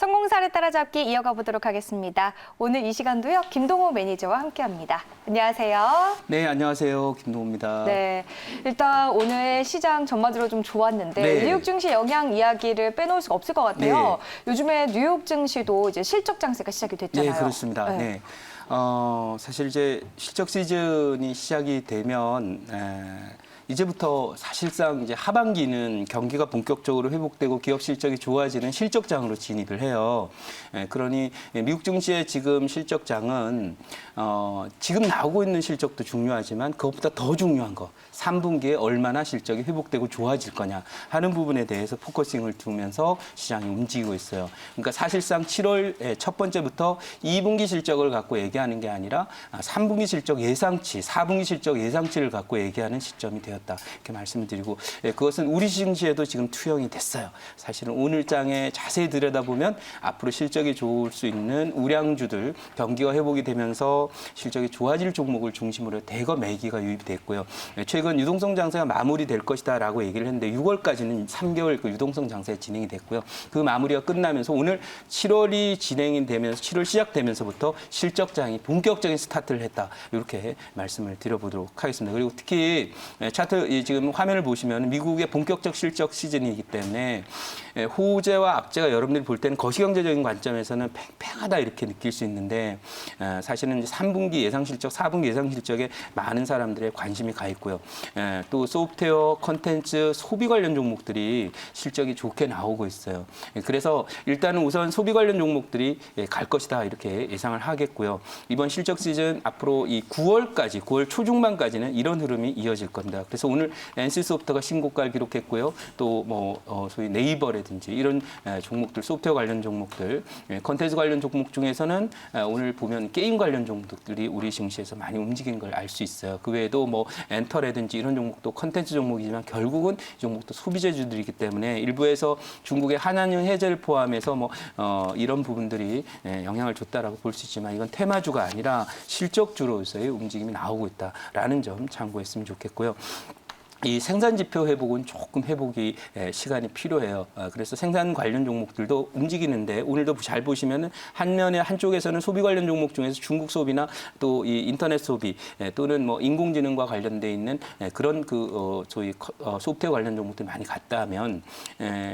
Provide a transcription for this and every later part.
성공 사례 따라잡기 이어가 보도록 하겠습니다. 오늘 이 시간도요, 김동호 매니저와 함께합니다. 안녕하세요. 네, 안녕하세요. 김동호입니다. 네, 일단 오늘 시장 전반적으로 좀 좋았는데 네. 뉴욕 증시 영향 이야기를 빼놓을 수가 없을 것 같아요. 요즘에 뉴욕 증시도 이제 실적 장세가 시작이 됐잖아요. 네, 그렇습니다. 네. 사실 이제 실적 시즌이 시작이 되면 이제부터 사실상 이제 하반기는 경기가 본격적으로 회복되고 기업 실적이 좋아지는 실적장으로 진입을 해요. 그러니 미국 증시의 지금 실적장은 지금 나오고 있는 실적도 중요하지만 그것보다 더 중요한 거 3분기에 얼마나 실적이 회복되고 좋아질 거냐 하는 부분에 대해서 포커싱을 두면서 시장이 움직이고 있어요. 그러니까 사실상 7월 첫 번째부터 2분기 실적을 갖고 얘기하는 게 아니라 3분기 실적 예상치, 4분기 실적 예상치를 갖고 얘기하는 시점이 되었다. 이렇게 말씀을 드리고 그것은 우리 증시에도 지금 투영이 됐어요. 사실은 오늘 장에 자세히 들여다보면 앞으로 실적이 좋을 수 있는 우량주들 경기가 회복이 되면서 실적이 좋아질 종목을 중심으로 대거 매기가 유입이 됐고요. 최근 유동성 장세가 마무리될 것이다라고 얘기를 했는데 6월까지는 3개월 그 유동성 장세 진행이 됐고요. 그 마무리가 끝나면서 오늘 7월이 진행이 되면서 7월 시작되면서부터 실적장이 본격적인 스타트를 했다. 이렇게 말씀을 드려보도록 하겠습니다. 그리고 특히 차트 지금 화면을 보시면 미국의 본격적 실적 시즌이기 때문에 호재와 악재가 여러분들이 볼 때는 거시경제적인 관점에서는 팽팽하다 이렇게 느낄 수 있는데 사실은 이제 3분기 예상 실적, 4분기 예상 실적에 많은 사람들의 관심이 가 있고요. 또 소프트웨어, 컨텐츠, 소비 관련 종목들이 실적이 좋게 나오고 있어요. 그래서 일단은 우선 소비 관련 종목들이 갈 것이다 이렇게 예상을 하겠고요. 이번 실적 시즌 앞으로 이 9월까지, 9월 초중반까지는 이런 흐름이 이어질 겁니다. 그래서 오늘 NC소프트가 신고가를 기록했고요. 또 뭐 소위 네이버라든지 이런 종목들, 소프트웨어 관련 종목들, 컨텐츠 관련 종목 중에서는 오늘 보면 게임 관련 종목들이 우리 증시에서 많이 움직인 걸 알 수 있어요. 그 외에도 뭐 엔터라든지 이런 종목도 컨텐츠 종목이지만 결국은 이 종목도 소비재주들이기 때문에 일부에서 중국의 한한령 해제를 포함해서 뭐 이런 부분들이 영향을 줬다라고 볼 수 있지만 이건 테마주가 아니라 실적주로서의 움직임이 나오고 있다라는 점 참고했으면 좋겠고요. 이 생산 지표 회복은 조금 회복이 시간이 필요해요. 그래서 생산 관련 종목들도 움직이는데 오늘도 잘 보시면은 한쪽에서는 소비 관련 종목 중에서 중국 소비나 또 이 인터넷 소비 또는 뭐 인공지능과 관련돼 있는 그런 저희 소프트웨어 관련 종목들이 많이 갔다면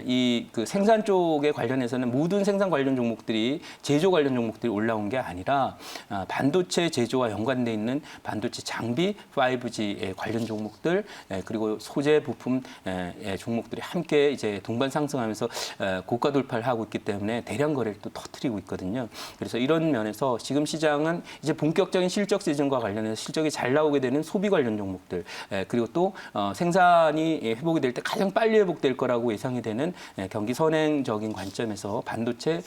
이 그 생산 쪽에 관련해서는 모든 생산 관련 종목들이 제조 관련 종목들이 올라온 게 아니라 반도체 제조와 연관돼 있는 반도체 장비, 5G 관련 종목들 그리고 소재 부품 종목들이 함께 이제 동반 상승하면서 고가 돌파를 하고 있기 때문에 대량 거래를 또 터뜨리고 있거든요. 그래서 이런 면에서 지금 시장은 이제 본격적인 실적 시즌과 관련해서 실적이 잘 나오게 되는 소비 관련 종목들 그리고 또 생산이 회복이 될 때 가장 빨리 회복될 거라고 예상이 되는 경기 선행적인 관점에서 반도체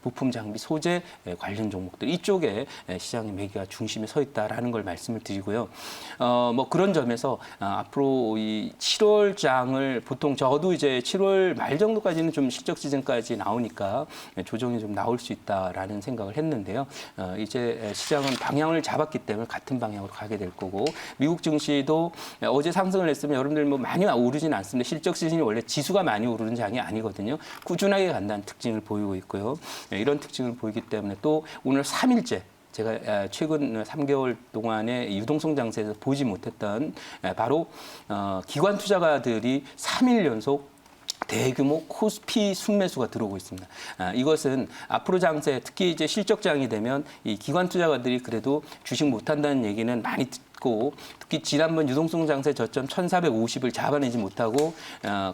부품 장비 소재 관련 종목들 이쪽에 시장의 매기가 중심에 서 있다라는 걸 말씀을 드리고요. 뭐 그런 점에서 앞으로 이 7월 장을 보통 저도 이제 7월 말 정도까지는 좀 실적 시즌까지 나오니까 조정이 좀 나올 수 있다라는 생각을 했는데요. 이제 시장은 방향을 잡았기 때문에 같은 방향으로 가게 될 거고 미국 증시도 어제 상승을 했으면 여러분들 뭐 많이 오르진 않습니다. 실적 시즌이 원래 지수가 많이 오르는 장이 아니거든요. 꾸준하게 간다는 특징을 보이고 있고요. 이런 특징을 보이기 때문에 또 오늘 3일째 제가 최근 3개월 동안의 유동성 장세에서 보지 못했던 바로 기관 투자가들이 3일 연속 대규모 코스피 순매수가 들어오고 있습니다. 이것은 앞으로 장세, 특히 이제 실적장이 되면 이 기관 투자가들이 그래도 주식 못한다는 얘기는 많이 듣고 특히 지난번 유동성 장세 저점 1450을 잡아내지 못하고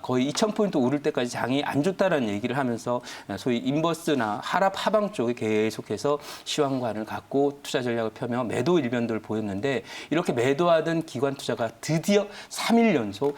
거의 2000포인트 오를 때까지 장이 안 좋다라는 얘기를 하면서 소위 인버스나 하방 쪽에 계속해서 시황관을 갖고 투자 전략을 펴며 매도 일변도를 보였는데 이렇게 매도하던 기관 투자가 드디어 3일 연속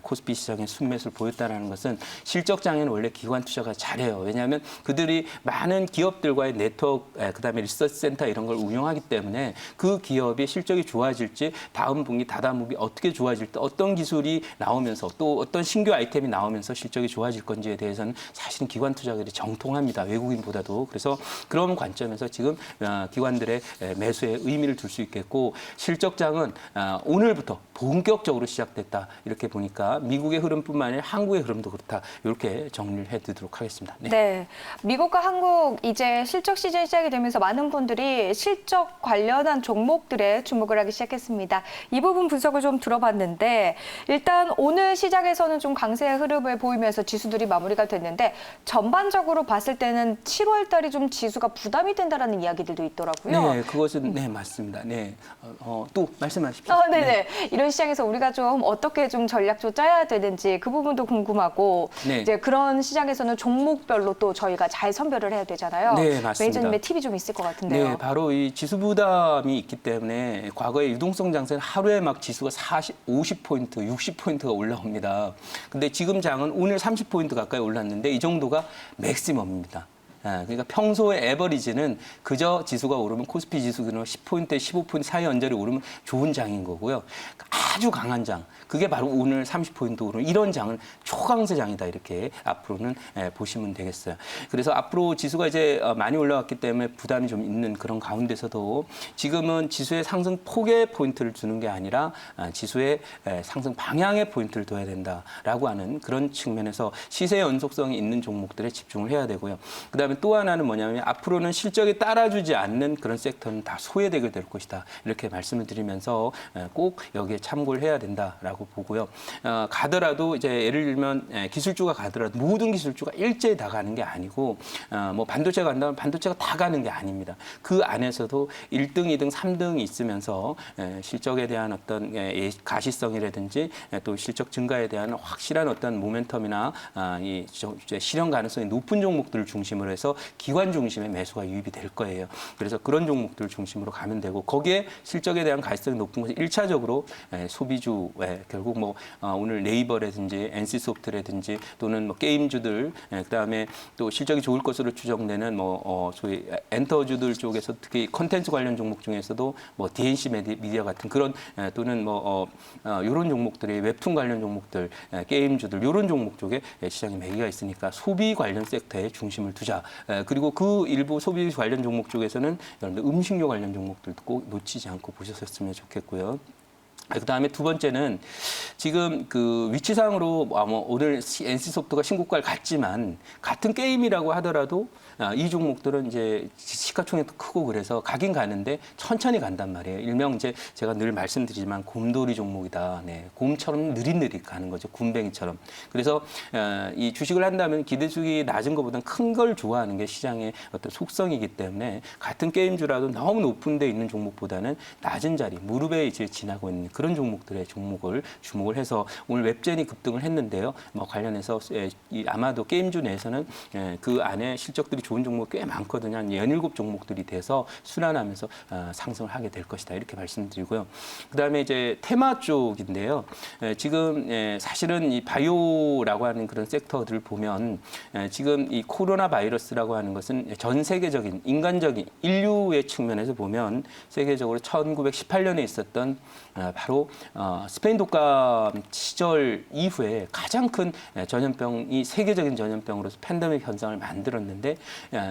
코스피 시장에 순매수를 보였다는 것은 실적장에는 원래 기관 투자가 잘해요. 왜냐하면 그들이 많은 기업들과의 네트워크, 그다음에 리서치 센터 이런 걸 운영하기 때문에 그 기업이 실적이 좋아질 좋아질지, 다음 분기, 다다음 분기 어떻게 좋아질 때 어떤 기술이 나오면서 또 어떤 신규 아이템이 나오면서 실적이 좋아질 건지에 대해서는 사실은 기관 투자자들이 정통합니다. 외국인보다도. 그래서 그런 관점에서 지금 기관들의 매수에 의미를 둘 수 있겠고, 실적장은 오늘부터 본격적으로 시작됐다. 이렇게 보니까 미국의 흐름뿐만 아니라 한국의 흐름도 그렇다. 이렇게 정리를 해드리도록 하겠습니다. 네. 네, 미국과 한국 이제 실적 시즌 시작이 되면서 많은 분들이 실적 관련한 종목들에 주목을 하기 시작했습니다. 이 부분 분석을 좀 들어봤는데 일단 오늘 시작에서는 좀 강세의 흐름을 보이면서 지수들이 마무리가 됐는데 전반적으로 봤을 때는 7월 달이 좀 지수가 부담이 된다라는 이야기들도 있더라고요. 네, 그것은 네 맞습니다. 네, 또 말씀하십시오. 네네. 네. 이런 시장에서 우리가 좀 어떻게 좀 전략적으로 짜야 되는지 그 부분도 궁금하고 네. 이제 그런 시장에서는 종목별로 또 저희가 잘 선별을 해야 되잖아요. 네, 맞습니다. 매니저님의 팁이 좀 있을 것 같은데요. 네, 바로 이 지수 부담이 있기 때문에 과거의 유동성 장세는 하루에 막 지수가 50포인트, 60포인트가 올라옵니다. 근데 지금 장은 오늘 30포인트 가까이 올랐는데 이 정도가 맥시멈입니다. 그러니까 평소의 에버리지는 그저 지수가 오르면 코스피 지수 그냥 10포인트, 15포인트 사이 언저리 오르면 좋은 장인 거고요. 아주 강한 장, 그게 바로 오늘 30포인트 오르는 이런 장은 초강세 장이다 이렇게 앞으로는 보시면 되겠어요. 그래서 앞으로 지수가 이제 많이 올라왔기 때문에 부담이 좀 있는 그런 가운데서도 지금은 지수의 상승 폭에 포인트를 주는 게 아니라 지수의 상승 방향에 포인트를 둬야 된다라고 하는 그런 측면에서 시세 연속성이 있는 종목들에 집중을 해야 되고요. 그다음에 또 하나는 뭐냐면 앞으로는 실적에 따라주지 않는 그런 섹터는 다 소외되게 될 것이다. 이렇게 말씀을 드리면서 꼭 여기에 참고를 해야 된다라고 보고요. 가더라도 이제 예를 들면 기술주가 가더라도 모든 기술주가 일제히 다 가는 게 아니고 뭐 반도체가 간다면 반도체가 다 가는 게 아닙니다. 그 안에서도 1등, 2등, 3등이 있으면서 실적에 대한 어떤 가시성이라든지 또 실적 증가에 대한 확실한 어떤 모멘텀이나 이 실현 가능성이 높은 종목들을 중심으로 해서 기관 중심의 매수가 유입이 될 거예요. 그래서 그런 종목들을 중심으로 가면 되고 거기에 실적에 대한 가시성이 높은 것이 1차적으로 소비주 결국 뭐 오늘 네이버라든지 NC소프트라든지 또는 뭐 게임주들 그다음에 또 실적이 좋을 것으로 추정되는 뭐 소위 엔터주들 쪽에서 특히 컨텐츠 관련 종목 중에서도 뭐 DNC 미디어 같은 그런 또는 뭐 이런 종목들이 웹툰 관련 종목들 게임주들 이런 종목 쪽에 시장에 매기가 있으니까 소비 관련 섹터에 중심을 두자. 그리고 그 일부 소비 관련 종목 쪽에서는 여러분들 음식료 관련 종목들도 꼭 놓치지 않고 보셨으면 좋겠고요. 그다음에 두 번째는 지금 그 위치상으로 뭐 오늘 NC소프트가 신고가를 갔지만 같은 게임이라고 하더라도 이 종목들은 이제 시가총액도 크고 그래서 가긴 가는데 천천히 간단 말이에요. 일명 이제 제가 늘 말씀드리지만 곰돌이 종목이다. 네, 곰처럼 느릿느릿 가는 거죠. 굼벵이처럼. 그래서 이 주식을 한다면 기대수익이 낮은 것보다는 큰 걸 좋아하는 게 시장의 어떤 속성이기 때문에 같은 게임주라도 너무 높은 데 있는 종목보다는 낮은 자리, 무릎에 이제 지나고 있는 그런 종목들의 종목을 주목을 해서 오늘 웹젠이 급등을 했는데요. 뭐 관련해서 아마도 게임주 내에서는 그 안에 실적들이 좋은 종목이 꽤 많거든요. 한 17종목들이 돼서 순환하면서 상승을 하게 될 것이다. 이렇게 말씀드리고요. 그다음에 이제 테마 쪽인데요. 지금 사실은 이 바이오라고 하는 그런 섹터들을 보면 지금 이 코로나 바이러스라고 하는 것은 전 세계적인 인간적인 인류의 측면에서 보면 세계적으로 1918년에 있었던 바로 스페인 독감 시절 이후에 가장 큰 전염병이 세계적인 전염병으로서 팬데믹 현상을 만들었는데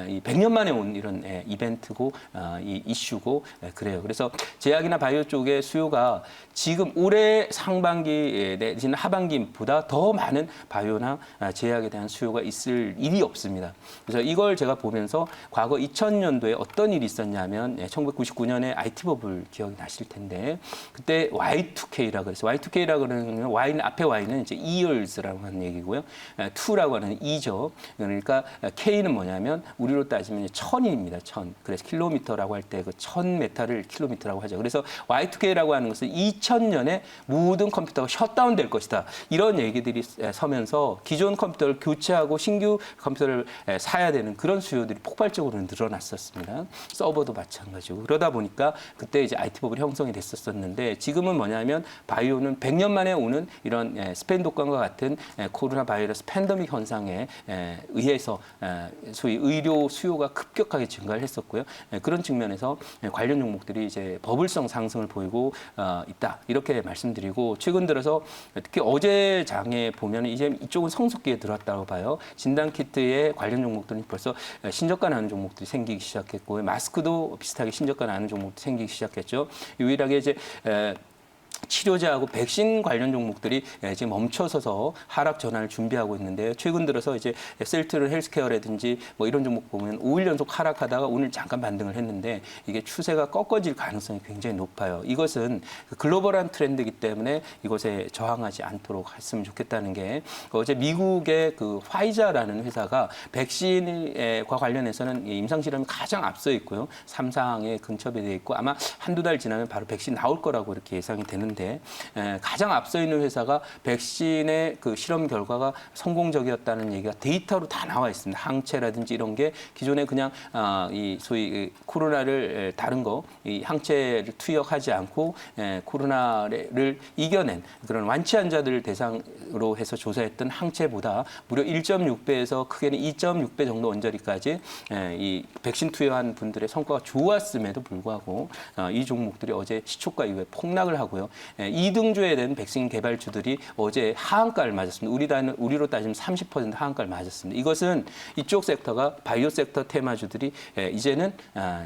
이 100년 만에 온 이런 이벤트고 이 이슈고 그래요. 그래서 제약이나 바이오 쪽의 수요가 지금 올해 상반기 내지는 하반기보다 더 많은 바이오나 제약에 대한 수요가 있을 일이 없습니다. 그래서 이걸 제가 보면서 과거 2000년도에 어떤 일이 있었냐면 1999년에 IT 버블 기억이 나실 텐데 그때 Y2K라고 해서 Y2K라고 그러는 Y는 앞에 Y는 이제 years라고 하는 얘기고요. 2라고 하는 2죠. 그러니까 K는 뭐냐면 우리로 따지면 천입니다. 천. 그래서 킬로미터라고 할 때 그 1000m를 킬로미터라고 하죠. 그래서 Y2K라고 하는 것은 2000년에 모든 컴퓨터가 셧다운 될 것이다. 이런 얘기들이 서면서 기존 컴퓨터를 교체하고 신규 컴퓨터를 사야 되는 그런 수요들이 폭발적으로 늘어났었습니다. 서버도 마찬가지고. 그러다 보니까 그때 이제 IT 버블이 형성이 됐었는데 지금은 뭐냐면 바이오는 100년 만에 오는 이런 스페인 독감과 같은 코로나 바이러스 팬데믹 현상에 의해서 소위 의료 수요가 급격하게 증가를 했었고요. 그런 측면에서 관련 종목들이 이제 버블성 상승을 보이고 있다 이렇게 말씀드리고 최근 들어서 특히 어제 장에 보면 이제 이쪽은 성숙기에 들어왔다고 봐요. 진단 키트의 관련 종목들은 벌써 신저가 나는 종목들이 생기기 시작했고 마스크도 비슷하게 신저가 나는 종목도 생기기 시작했죠. 유일하게 이제 치료제하고 백신 관련 종목들이 지금 멈춰서서 하락 전환을 준비하고 있는데 최근 들어서 이제 셀트럴 헬스케어라든지 뭐 이런 종목 보면 5일 연속 하락하다가 오늘 잠깐 반등을 했는데 이게 추세가 꺾어질 가능성이 굉장히 높아요. 이것은 글로벌한 트렌드이기 때문에 이것에 저항하지 않도록 했으면 좋겠다는 게 어제 미국의 그 화이자라는 회사가 백신과 관련해서는 임상 실험이 가장 앞서 있고요. 3상에 근접이 돼 있고 아마 한두 달 지나면 바로 백신 나올 거라고 이렇게 예상이 되는데 가장 앞서 있는 회사가 백신의 그 실험 결과가 성공적이었다는 얘기가 데이터로 다 나와 있습니다. 항체라든지 이런 게 기존에 그냥 이 소위 코로나를 다른 거 이 항체를 투여하지 않고 코로나를 이겨낸 그런 완치 환자들을 대상으로 해서 조사했던 항체보다 무려 1.6배에서 크게는 2.6배 정도 언저리까지 이 백신 투여한 분들의 성과가 좋았음에도 불구하고 이 종목들이 어제 시초가 이후에 폭락을 하고요. 2등주에 된 백신 개발주들이 어제 하한가를 맞았습니다. 우리로 따지면 30% 하한가를 맞았습니다. 이것은 이쪽 섹터가 바이오 섹터 테마주들이 이제는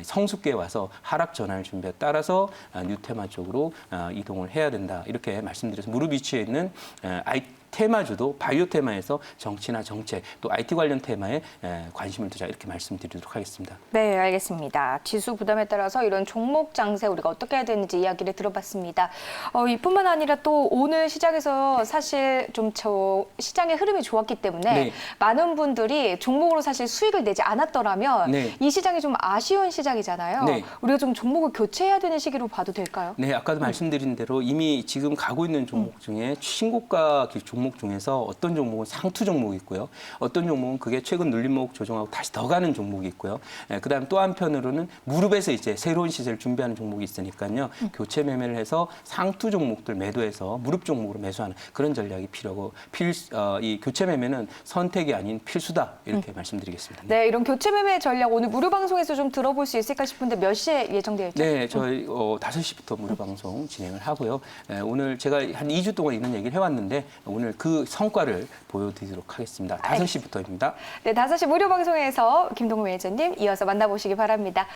성숙기에 와서 하락 전환을 준비에 따라서 뉴테마 쪽으로 이동을 해야 된다. 이렇게 말씀드려서 무릎 위치에 있는 테마주도 바이오 테마에서 정치나 정책 또 IT 관련 테마에 관심을 두자 이렇게 말씀드리도록 하겠습니다. 네, 알겠습니다. 지수 부담에 따라서 이런 종목 장세 우리가 어떻게 해야 되는지 이야기를 들어봤습니다. 이뿐만 아니라 또 오늘 시장에서 사실 좀 시장의 흐름이 좋았기 때문에 네. 많은 분들이 종목으로 사실 수익을 내지 않았더라면 네. 이 시장이 좀 아쉬운 시장이잖아요. 네. 우리가 좀 종목을 교체해야 되는 시기로 봐도 될까요? 네, 아까도 말씀드린 대로 이미 지금 가고 있는 종목 중에 신고가 종목 중에서 어떤 종목은 상투 종목이 있고요. 어떤 종목은 그게 최근 눌림목 조정하고 다시 더 가는 종목이 있고요. 그다음 또 한편으로는 무릎에서 이제 새로운 시세를 준비하는 종목이 있으니까요. 교체 매매를 해서 상투 종목들 매도해서 무릎 종목으로 매수하는 그런 전략이 필요하고 이 교체 매매는 선택이 아닌 필수다 이렇게 말씀드리겠습니다. 네, 이런 교체 매매 전략 오늘 무료 방송에서 좀 들어볼 수 있을까 싶은데 몇 시에 예정되어 있죠? 네, 저희 5시부터 무료 방송 진행을 하고요. 오늘 제가 한 2주 동안 이런 얘기를 해왔는데 오늘 그 성과를 보여드리도록 하겠습니다. 5시부터입니다. 네, 5시 무료 방송에서 김동훈 매니저님 이어서 만나보시기 바랍니다.